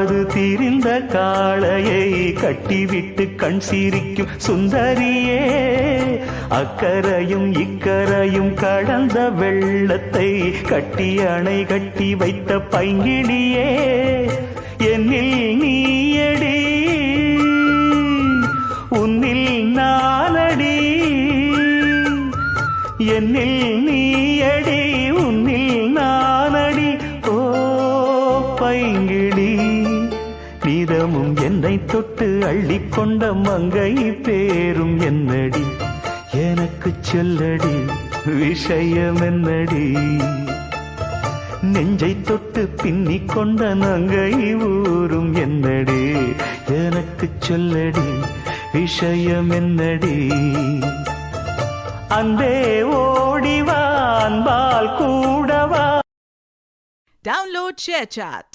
அது தீரிந்த காளையை கட்டிவிட்டு கண் சிரிக்கும் சுந்தரியே, அக்கரையும் இக்கரையும் கடந்த வெள்ளத்தை கட்டி அணை கட்டி வைத்த பைங்கிளியே, என்னில் நீயடி உன்னில் நானடி, என்னில் நீயடி உன்னில் நானடி. ஓ பைங்கிளி, நீதமும் என்னை தொட்டு அள்ளிக்கொண்ட மங்கை பேரும் என்னடி, எனக்கு சொல்லடி விஷயம் என்னடி, நெஞ்சை தொட்டு பின்னிக் கொண்ட நங்கை ஊரும் என்னடி, எனக்கு சொல்லடி விஷயம் என்னடி. அன்பே ஓடிவா அன்பால் கூடவா. Download ShareChat.